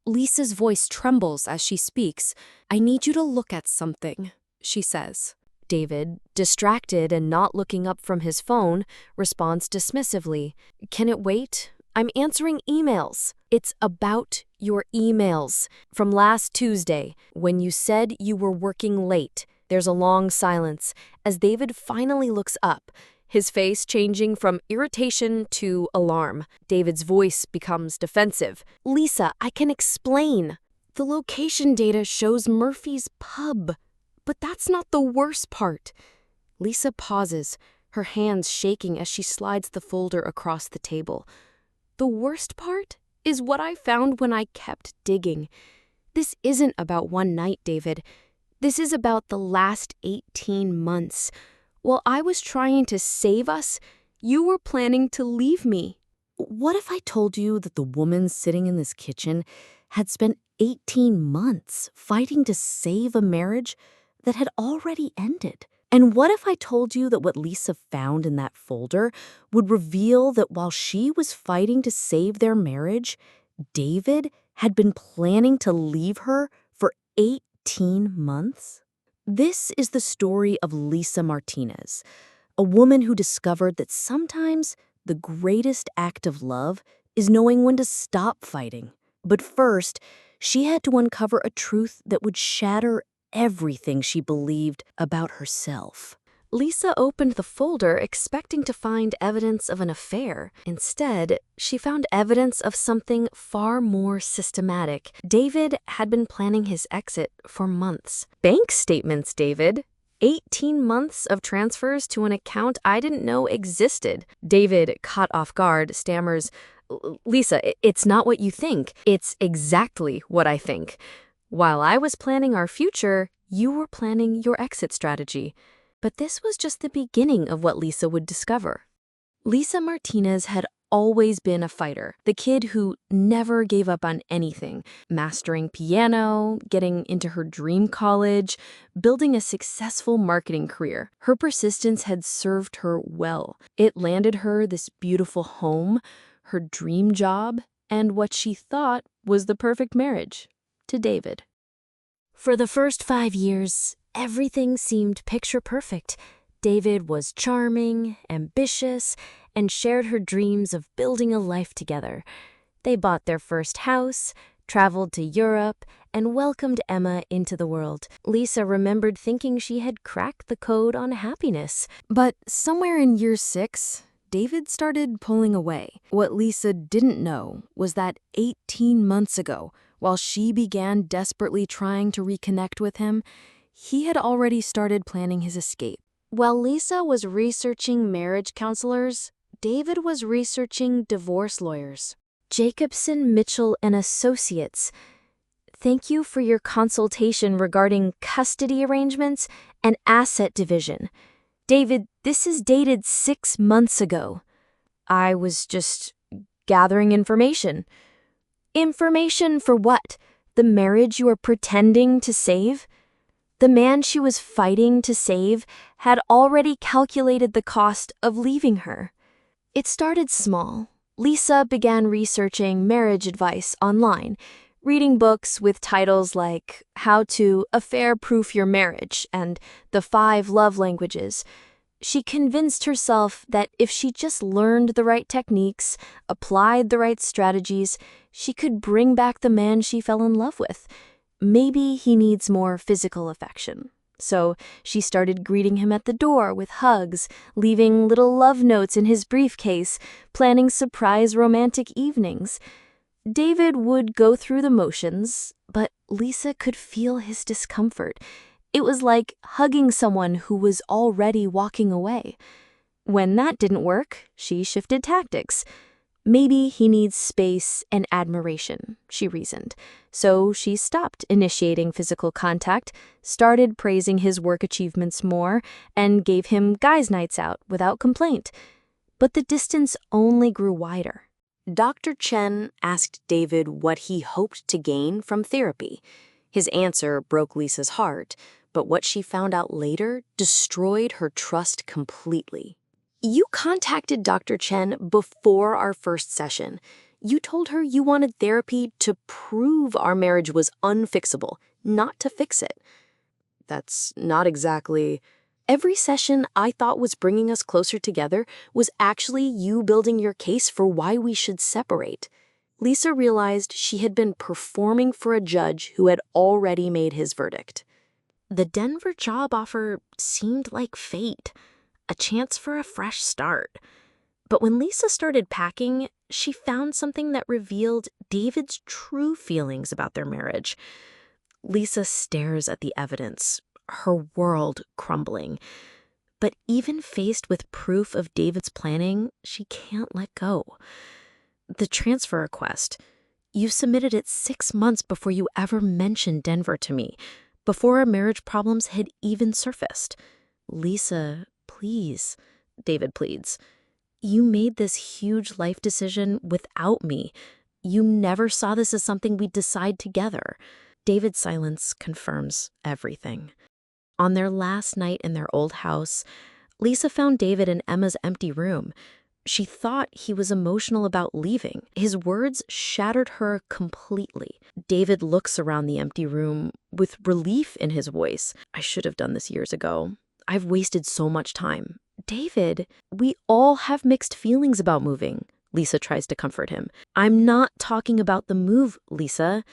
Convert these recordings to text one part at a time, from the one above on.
Lisa's voice trembles as she speaks. "I need you to look at something," she says. David, distracted and not looking up from his phone, responds dismissively. "Can it wait? I'm answering emails." "It's about your emails from last Tuesday when you said you were working late." There's a long silence as David finally looks up, his face changing from irritation to alarm. David's voice becomes defensive. "Lisa, I can explain. The location data shows Murphy's pub. But that's not the worst part." Lisa pauses, her hands shaking as she slides the folder across the table. "The worst part is what I found when I kept digging. This isn't about one night, David. This is about the last 18 months. While I was trying to save us, you were planning to leave me." "What if I told you that the woman sitting in this kitchen had spent 18 months fighting to save a marriage that had already ended? And what if I told you that what Lisa found in that folder would reveal that while she was fighting to save their marriage, David had been planning to leave her for 18 months? This is the story of Lisa Martinez, a woman who discovered that sometimes the greatest act of love is knowing when to stop fighting. But first, she had to uncover a truth that would shatter everything she believed about herself. Lisa opened the folder expecting to find evidence of an affair. Instead, she found evidence of something far more systematic. David had been planning his exit for months. "Bank statements, David. 18 months of transfers to an account I didn't know existed." David, caught off guard, stammers, "Lisa, it's not what you think. It's exactly what I think. While I was planning our future, you were planning your exit strategy." But this was just the beginning of what Lisa would discover. Lisa Martinez had always been a fighter, the kid who never gave up on anything, mastering piano, getting into her dream college, building a successful marketing career. Her persistence had served her well. It landed her this beautiful home, her dream job, and what she thought was the perfect marriage to David. For the first 5 years, everything seemed picture perfect. David was charming, ambitious, and shared her dreams of building a life together. They bought their first house, traveled to Europe, and welcomed Emma into the world. Lisa remembered thinking she had cracked the code on happiness. But somewhere in year 6, David started pulling away. What Lisa didn't know was that 18 months ago, while she began desperately trying to reconnect with him, he had already started planning his escape. While Lisa was researching marriage counselors, David was researching divorce lawyers. "Jacobson, Mitchell and Associates. Thank you for your consultation regarding custody arrangements and asset division. David, this is dated 6 months ago. I was just gathering information." "Information for what? The marriage you are pretending to save?" The man she was fighting to save had already calculated the cost of leaving her. It started small. Lisa began researching marriage advice online, reading books with titles like How to Affair-Proof Your Marriage and The 5 Love Languages. She convinced herself that if she just learned the right techniques, applied the right strategies, she could bring back the man she fell in love with. Maybe he needs more physical affection. So she started greeting him at the door with hugs, leaving little love notes in his briefcase, planning surprise romantic evenings. David would go through the motions, but Lisa could feel his discomfort. It was like hugging someone who was already walking away. When that didn't work, she shifted tactics. Maybe he needs space and admiration, she reasoned. So she stopped initiating physical contact, started praising his work achievements more, and gave him guys' nights out without complaint. But the distance only grew wider. Dr. Chen asked David what he hoped to gain from therapy. His answer broke Lisa's heart, but what she found out later destroyed her trust completely. "You contacted Dr. Chen before our first session. You told her you wanted therapy to prove our marriage was unfixable, not to fix it. That's not exactly... Every session I thought was bringing us closer together was actually you building your case for why we should separate. Lisa realized she had been performing for a judge who had already made his verdict. The Denver job offer seemed like fate, a chance for a fresh start. But when Lisa started packing, she found something that revealed David's true feelings about their marriage. Lisa stares at the evidence, her world crumbling. But even faced with proof of David's planning, she can't let go. The transfer request. You submitted it 6 months before you ever mentioned Denver to me, before our marriage problems had even surfaced. Lisa, please, David pleads. You made this huge life decision without me. You never saw this as something we'd decide together. David's silence confirms everything. On their last night in their old house, Lisa found David in Emma's empty room. She thought he was emotional about leaving. His words shattered her completely. David looks around the empty room with relief in his voice. I should have done this years ago. I've wasted so much time. David, we all have mixed feelings about moving. Lisa tries to comfort him. I'm not talking about the move, Lisa.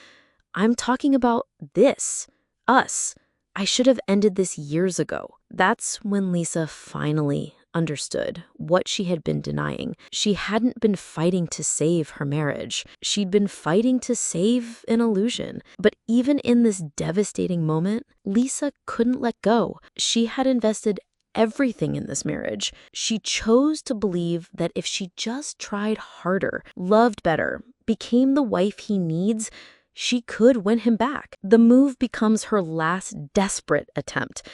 I'm talking about this, us. I should have ended this years ago. That's when Lisa finally understood what she had been denying. She hadn't been fighting to save her marriage. She'd been fighting to save an illusion. But even in this devastating moment, Lisa couldn't let go. She had invested everything in this marriage. She chose to believe that if she just tried harder, loved better, became the wife he needs, she could win him back. The move becomes her last desperate attempt.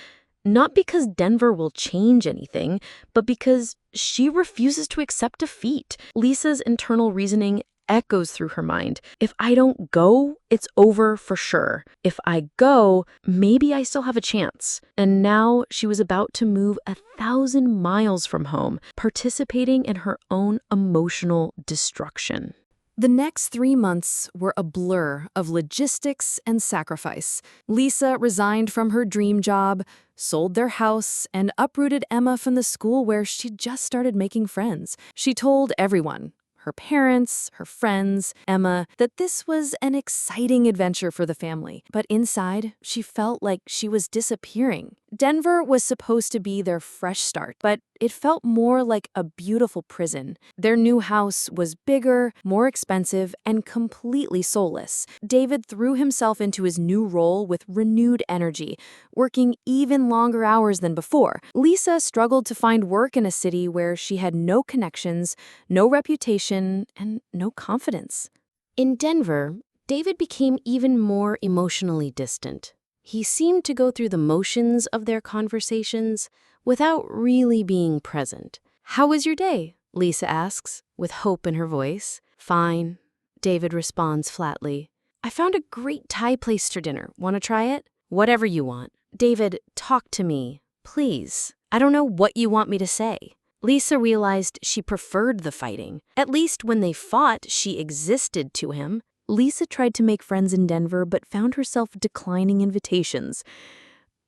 Not because Denver will change anything, but because she refuses to accept defeat. Lisa's internal reasoning echoes through her mind. If I don't go, it's over for sure. If I go, maybe I still have a chance. And now she was about to move 1,000 miles from home, participating in her own emotional destruction. The next 3 months were a blur of logistics and sacrifice. Lisa resigned from her dream job, sold their house, and uprooted Emma from the school where she'd just started making friends. She told everyone, her parents, her friends, Emma, that this was an exciting adventure for the family. But inside, she felt like she was disappearing. Denver was supposed to be their fresh start, but it felt more like a beautiful prison. Their new house was bigger, more expensive, and completely soulless. David threw himself into his new role with renewed energy, working even longer hours than before. Lisa struggled to find work in a city where she had no connections, no reputation, and no confidence. In Denver, David became even more emotionally distant. He seemed to go through the motions of their conversations without really being present. "How was your day?" Lisa asks, with hope in her voice. "Fine," David responds flatly. "I found a great Thai place for dinner. Want to try it?" "Whatever you want." "David, talk to me, please. I don't know what you want me to say." Lisa realized she preferred the fighting. At least when they fought, she existed to him. Lisa tried to make friends in Denver, but found herself declining invitations.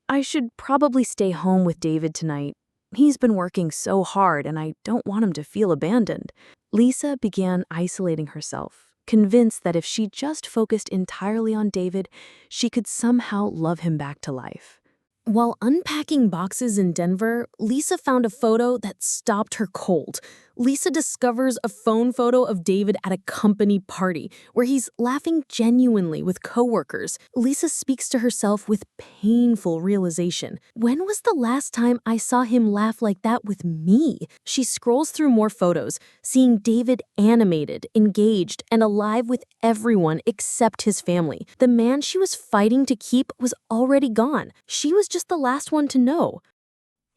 "I should probably stay home with David tonight. He's been working so hard, and I don't want him to feel abandoned." Lisa began isolating herself, convinced that if she just focused entirely on David, she could somehow love him back to life. While unpacking boxes in Denver, Lisa found a photo that stopped her cold. Lisa discovers a phone photo of David at a company party where he's laughing genuinely with coworkers. Lisa speaks to herself with painful realization. When was the last time I saw him laugh like that with me? She scrolls through more photos, seeing David animated, engaged, and alive with everyone except his family. The man she was fighting to keep was already gone. She was just the last one to know.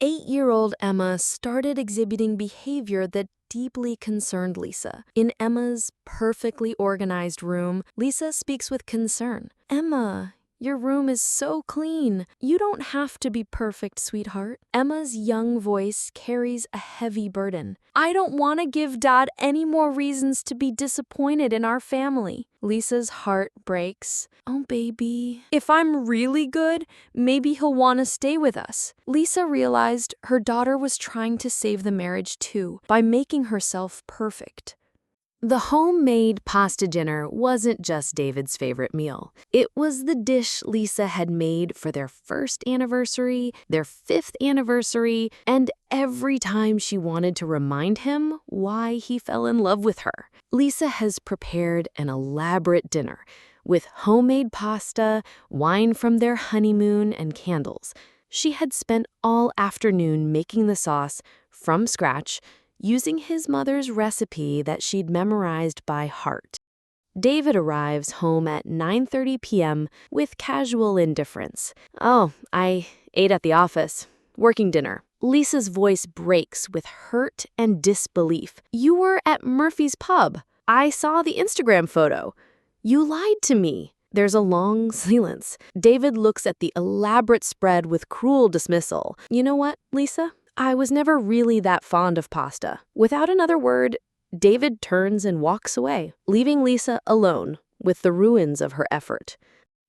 8-year-old Emma started exhibiting behavior that deeply concerned Lisa. In Emma's perfectly organized room, Lisa speaks with concern. "Emma, Your room is so clean. You don't have to be perfect, sweetheart. Emma's young voice carries a heavy burden. I don't want to give Dad any more reasons to be disappointed in our family. Lisa's heart breaks. Oh, baby. If I'm really good, maybe he'll want to stay with us. Lisa realized her daughter was trying to save the marriage too, by making herself perfect. The homemade pasta dinner wasn't just David's favorite meal. It was the dish Lisa had made for their first anniversary, their 5th anniversary, and every time she wanted to remind him why he fell in love with her. Lisa has prepared an elaborate dinner with homemade pasta, wine from their honeymoon, and candles. She had spent all afternoon making the sauce from scratch, using his mother's recipe that she'd memorized by heart. David arrives home at 9:30 p.m. with casual indifference. Oh, I ate at the office. Working dinner. Lisa's voice breaks with hurt and disbelief. You were at Murphy's Pub. I saw the Instagram photo. You lied to me. There's a long silence. David looks at the elaborate spread with cruel dismissal. You know what, Lisa? I was never really that fond of pasta. Without another word, David turns and walks away, leaving Lisa alone with the ruins of her effort.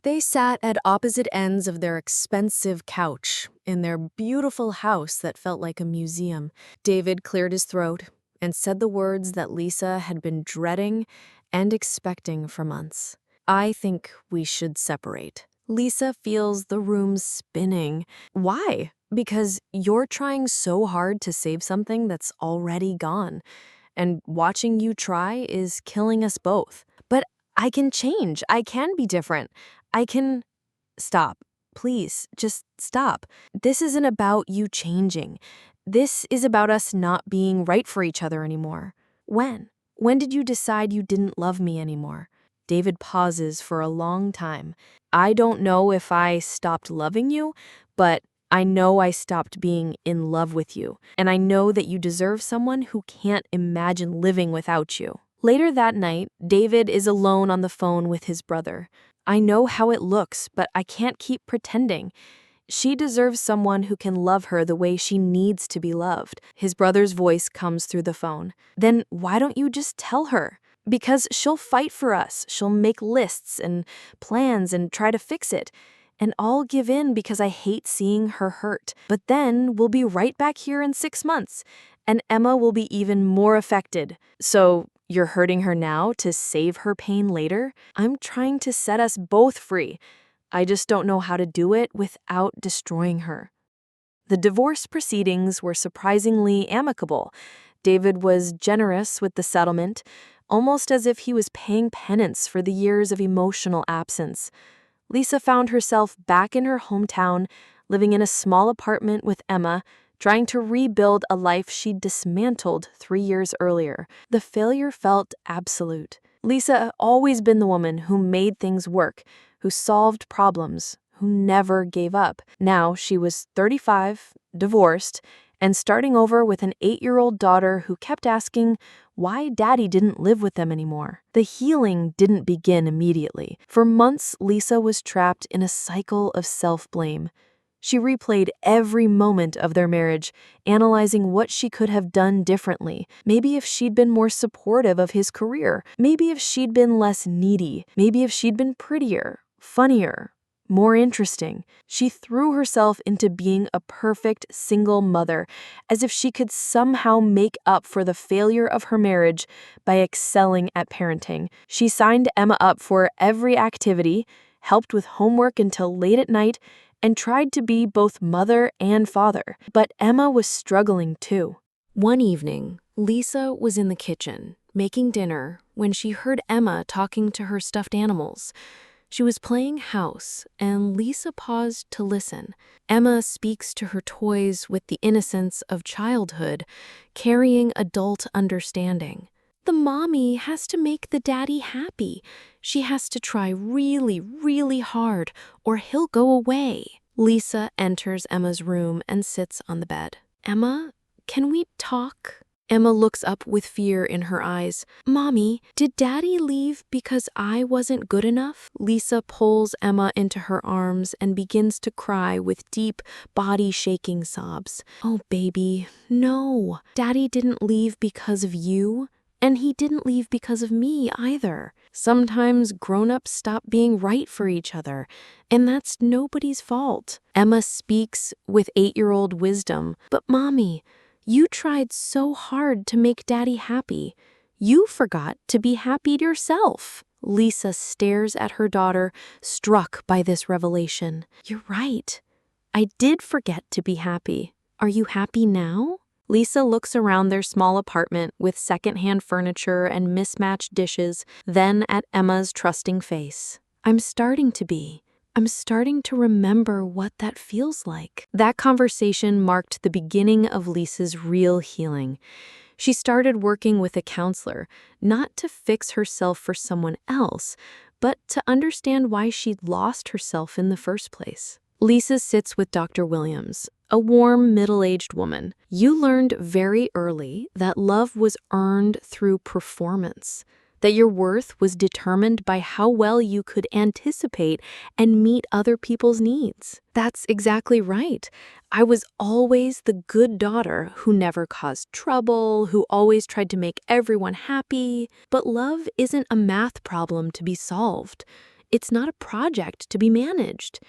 They sat at opposite ends of their expensive couch in their beautiful house that felt like a museum. David cleared his throat and said the words that Lisa had been dreading and expecting for months. I think we should separate. Lisa feels the room spinning. Why? Because you're trying so hard to save something that's already gone. And watching you try is killing us both. But I can change. I can be different. I can... Stop. Please, just stop. This isn't about you changing. This is about us not being right for each other anymore. When? When did you decide you didn't love me anymore? David pauses for a long time. I don't know if I stopped loving you, but I know I stopped being in love with you, and I know that you deserve someone who can't imagine living without you. Later that night, David is alone on the phone with his brother. I know how it looks, but I can't keep pretending. She deserves someone who can love her the way she needs to be loved. His brother's voice comes through the phone. Then why don't you just tell her? Because she'll fight for us. She'll make lists and plans and try to fix it. And I'll give in because I hate seeing her hurt. But then we'll be right back here in 6 months, and Emma will be even more affected. So you're hurting her now to save her pain later? I'm trying to set us both free. I just don't know how to do it without destroying her. The divorce proceedings were surprisingly amicable. David was generous with the settlement, almost as if he was paying penance for the years of emotional absence. Lisa found herself back in her hometown, living in a small apartment with Emma, trying to rebuild a life she'd dismantled 3 years earlier. The failure felt absolute. Lisa had always been the woman who made things work, who solved problems, who never gave up. Now she was 35, divorced, and starting over with an 8-year-old daughter who kept asking why Daddy didn't live with them anymore. The healing didn't begin immediately. For months, Lisa was trapped in a cycle of self-blame. She replayed every moment of their marriage, analyzing what she could have done differently. Maybe if she'd been more supportive of his career. Maybe if she'd been less needy. Maybe if she'd been prettier, funnier, more interesting. She threw herself into being a perfect single mother, as if she could somehow make up for the failure of her marriage by excelling at parenting. She signed Emma up for every activity, helped with homework until late at night, and tried to be both mother and father. But Emma was struggling too. One evening, Lisa was in the kitchen, making dinner, when she heard Emma talking to her stuffed animals. She was playing house, and Lisa paused to listen. Emma speaks to her toys with the innocence of childhood, carrying adult understanding. The mommy has to make the daddy happy. She has to try really, really hard, or he'll go away. Lisa enters Emma's room and sits on the bed. Emma, can we talk? Emma looks up with fear in her eyes. Mommy, did Daddy leave because I wasn't good enough? Lisa pulls Emma into her arms and begins to cry with deep, body-shaking sobs. Oh, baby, no. Daddy didn't leave because of you. And he didn't leave because of me either. Sometimes grown-ups stop being right for each other, and that's nobody's fault. Emma speaks with 8-year-old wisdom. But Mommy, you tried so hard to make Daddy happy. You forgot to be happy yourself. Lisa stares at her daughter, struck by this revelation. You're right. I did forget to be happy. Are you happy now? Lisa looks around their small apartment with secondhand furniture and mismatched dishes, then at Emma's trusting face. I'm starting to be. I'm starting to remember what that feels like. That conversation marked the beginning of Lisa's real healing. She started working with a counselor, not to fix herself for someone else, but to understand why she'd lost herself in the first place. Lisa sits with Dr. Williams, a warm, middle-aged woman. You learned very early that love was earned through performance, that your worth was determined by how well you could anticipate and meet other people's needs. That's exactly right. I was always the good daughter who never caused trouble, who always tried to make everyone happy. But love isn't a math problem to be solved. It's not a project to be managed.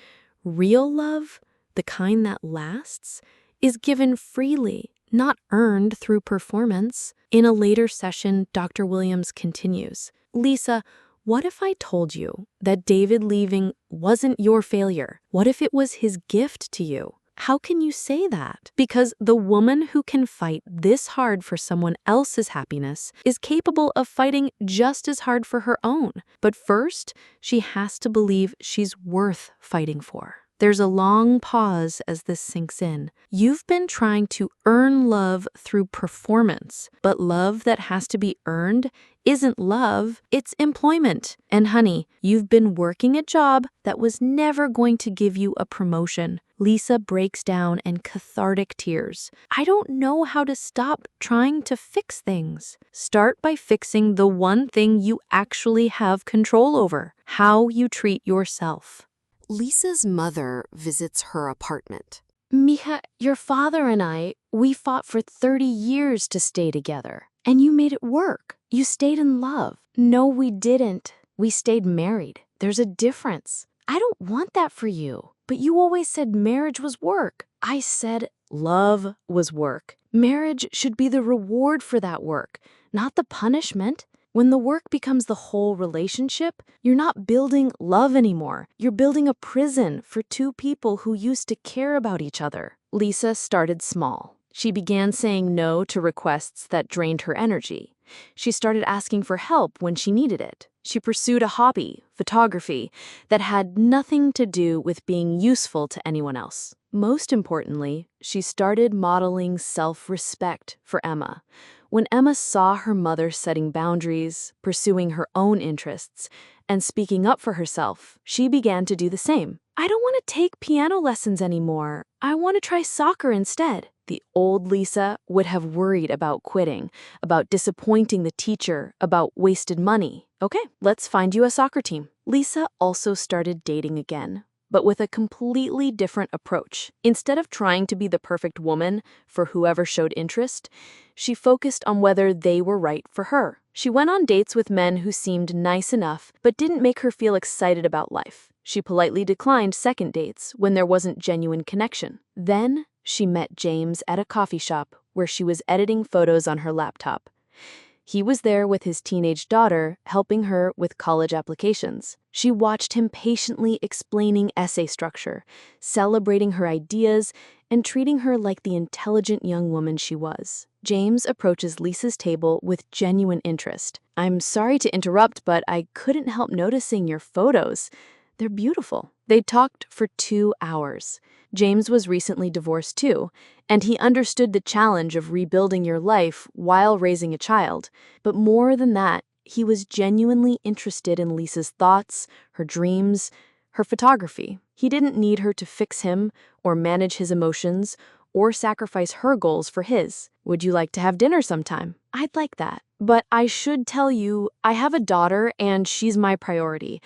Real love, the kind that lasts, is given freely, not earned through performance. In a later session, Dr. Williams continues, Lisa, what if I told you that David leaving wasn't your failure? What if it was his gift to you? How can you say that? Because the woman who can fight this hard for someone else's happiness is capable of fighting just as hard for her own. But first, she has to believe she's worth fighting for. There's a long pause as this sinks in. You've been trying to earn love through performance, but love that has to be earned isn't love, it's employment. And honey, you've been working a job that was never going to give you a promotion. Lisa breaks down in cathartic tears. I don't know how to stop trying to fix things. Start by fixing the one thing you actually have control over, how you treat yourself. Lisa's mother visits her apartment. Mija, your father and we fought for 30 years to stay together. And you made it work. You stayed in love. No, we didn't. We stayed married. There's a difference. I don't want that for you. But you always said marriage was work. I said love was work. Marriage should be the reward for that work, not the punishment. When the work becomes the whole relationship, you're not building love anymore. You're building a prison for two people who used to care about each other. Lisa started small. She began saying no to requests that drained her energy. She started asking for help when she needed it. She pursued a hobby, photography, that had nothing to do with being useful to anyone else. Most importantly, she started modeling self-respect for Emma. When Emma saw her mother setting boundaries, pursuing her own interests, and speaking up for herself, she began to do the same. I don't want to take piano lessons anymore. I want to try soccer instead. The old Lisa would have worried about quitting, about disappointing the teacher, about wasted money. Okay, let's find you a soccer team. Lisa also started dating again, but with a completely different approach. Instead of trying to be the perfect woman for whoever showed interest, she focused on whether they were right for her. She went on dates with men who seemed nice enough, but didn't make her feel excited about life. She politely declined second dates when there wasn't genuine connection. Then she met James at a coffee shop where she was editing photos on her laptop. He was there with his teenage daughter, helping her with college applications. She watched him patiently explaining essay structure, celebrating her ideas, and treating her like the intelligent young woman she was. James approaches Lisa's table with genuine interest. I'm sorry to interrupt, but I couldn't help noticing your photos. They're beautiful. They talked for 2 hours. James was recently divorced too, and he understood the challenge of rebuilding your life while raising a child. But more than that, he was genuinely interested in Lisa's thoughts, her dreams, her photography. He didn't need her to fix him or manage his emotions or sacrifice her goals for his. Would you like to have dinner sometime? I'd like that. But I should tell you, I have a daughter and she's my priority.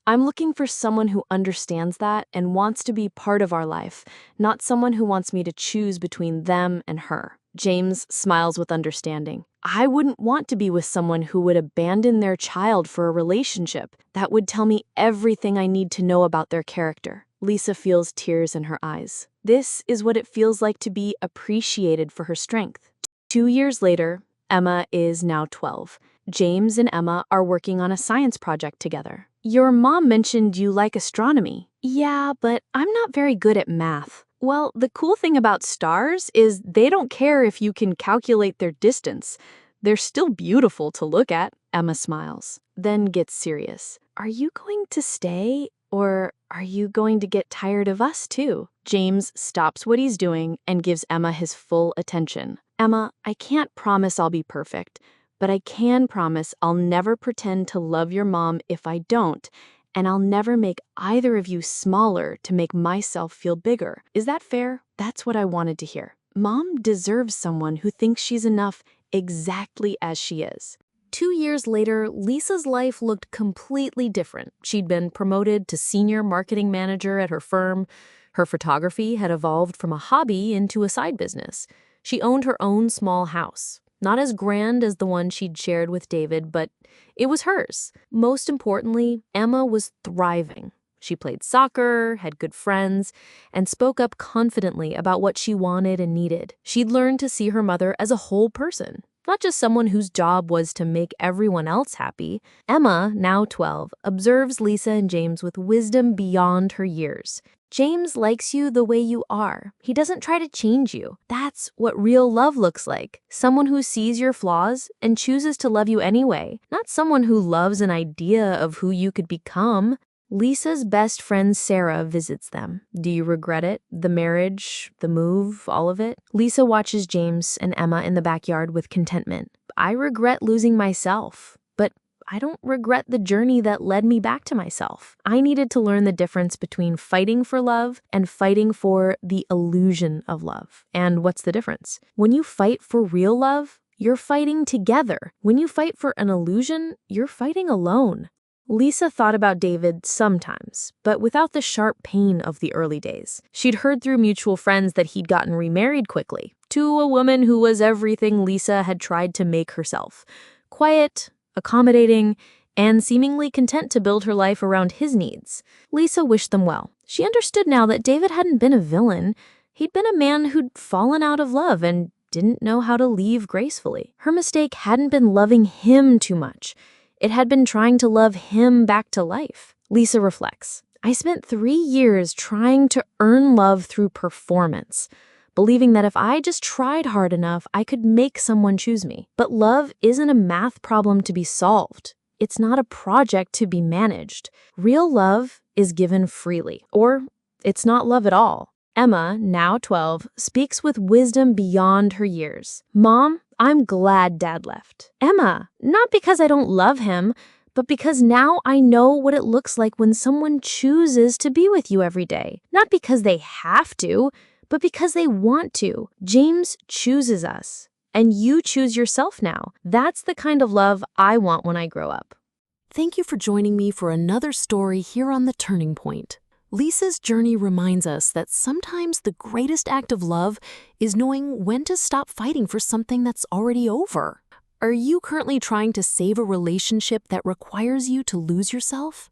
I'm looking for someone who understands that and wants to be part of our life, not someone who wants me to choose between them and her. James smiles with understanding. I wouldn't want to be with someone who would abandon their child for a relationship. That would tell me everything I need to know about their character. Lisa feels tears in her eyes. This is what it feels like to be appreciated for her strength. 2 years later, Emma is now 12. James and Emma are working on a science project together. Your mom mentioned you like astronomy. Yeah, but I'm not very good at math. Well, the cool thing about stars is they don't care if you can calculate their distance. They're still beautiful to look at. Emma smiles, then gets serious. Are you going to stay, or are you going to get tired of us too? James stops what he's doing and gives Emma his full attention. Emma, I can't promise I'll be perfect, but I can promise I'll never pretend to love your mom if I don't, and I'll never make either of you smaller to make myself feel bigger. Is that fair? That's what I wanted to hear. Mom deserves someone who thinks she's enough exactly as she is. 2 years later, Lisa's life looked completely different. She'd been promoted to senior marketing manager at her firm. Her photography had evolved from a hobby into a side business. She owned her own small house. Not as grand as the one she'd shared with David, but it was hers. Most importantly, Emma was thriving. She played soccer, had good friends, and spoke up confidently about what she wanted and needed. She'd learned to see her mother as a whole person, not just someone whose job was to make everyone else happy. Emma, now 12, observes Lisa and James with wisdom beyond her years. James likes you the way you are. He doesn't try to change you. That's what real love looks like. Someone who sees your flaws and chooses to love you anyway, not someone who loves an idea of who you could become. Lisa's best friend Sarah visits them. Do you regret it? The marriage, the move, all of it? Lisa watches James and Emma in the backyard with contentment. I regret losing myself, but I don't regret the journey that led me back to myself. I needed to learn the difference between fighting for love and fighting for the illusion of love. And what's the difference? When you fight for real love, you're fighting together. When you fight for an illusion, you're fighting alone. Lisa thought about David sometimes, but without the sharp pain of the early days. She'd heard through mutual friends that he'd gotten remarried quickly, to a woman who was everything Lisa had tried to make herself. Quiet, accommodating, and seemingly content to build her life around his needs. Lisa wished them well. She understood now that David hadn't been a villain. He'd been a man who'd fallen out of love and didn't know how to leave gracefully. Her mistake hadn't been loving him too much. It had been trying to love him back to life. Lisa reflects, I spent 3 years trying to earn love through performance, believing that if I just tried hard enough, I could make someone choose me. But love isn't a math problem to be solved. It's not a project to be managed. Real love is given freely, or it's not love at all. Emma, now 12, speaks with wisdom beyond her years. Mom, I'm glad Dad left. Emma, not because I don't love him, but because now I know what it looks like when someone chooses to be with you every day. Not because they have to, but because they want to. James chooses us, and you choose yourself now. That's the kind of love I want when I grow up. Thank you for joining me for another story here on The Turning Point. Lisa's journey reminds us that sometimes the greatest act of love is knowing when to stop fighting for something that's already over. Are you currently trying to save a relationship that requires you to lose yourself?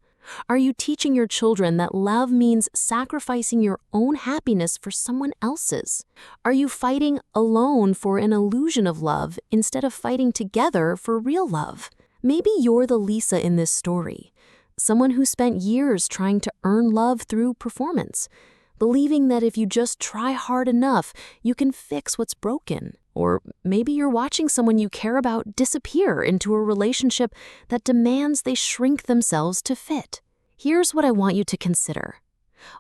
Are you teaching your children that love means sacrificing your own happiness for someone else's? Are you fighting alone for an illusion of love instead of fighting together for real love? Maybe you're the Lisa in this story, someone who spent years trying to earn love through performance, believing that if you just try hard enough, you can fix what's broken. Or maybe you're watching someone you care about disappear into a relationship that demands they shrink themselves to fit. Here's what I want you to consider.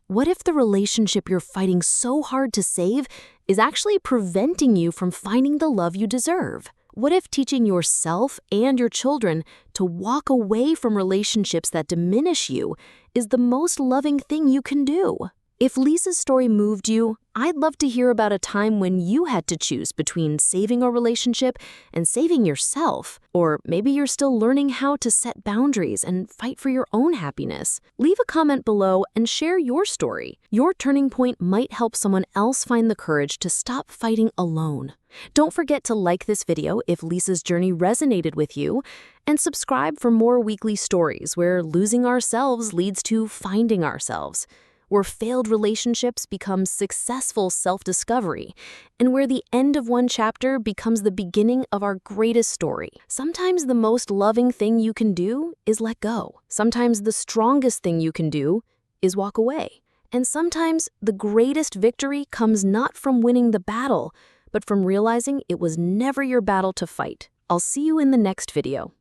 What if the relationship you're fighting so hard to save is actually preventing you from finding the love you deserve? What if teaching yourself and your children to walk away from relationships that diminish you is the most loving thing you can do? If Lisa's story moved you, I'd love to hear about a time when you had to choose between saving a relationship and saving yourself. Or maybe you're still learning how to set boundaries and fight for your own happiness. Leave a comment below and share your story. Your turning point might help someone else find the courage to stop fighting alone. Don't forget to like this video if Lisa's journey resonated with you, and subscribe for more weekly stories where losing ourselves leads to finding ourselves, where failed relationships become successful self-discovery, and where the end of one chapter becomes the beginning of our greatest story. Sometimes the most loving thing you can do is let go. Sometimes the strongest thing you can do is walk away. And sometimes the greatest victory comes not from winning the battle, but from realizing it was never your battle to fight. I'll see you in the next video.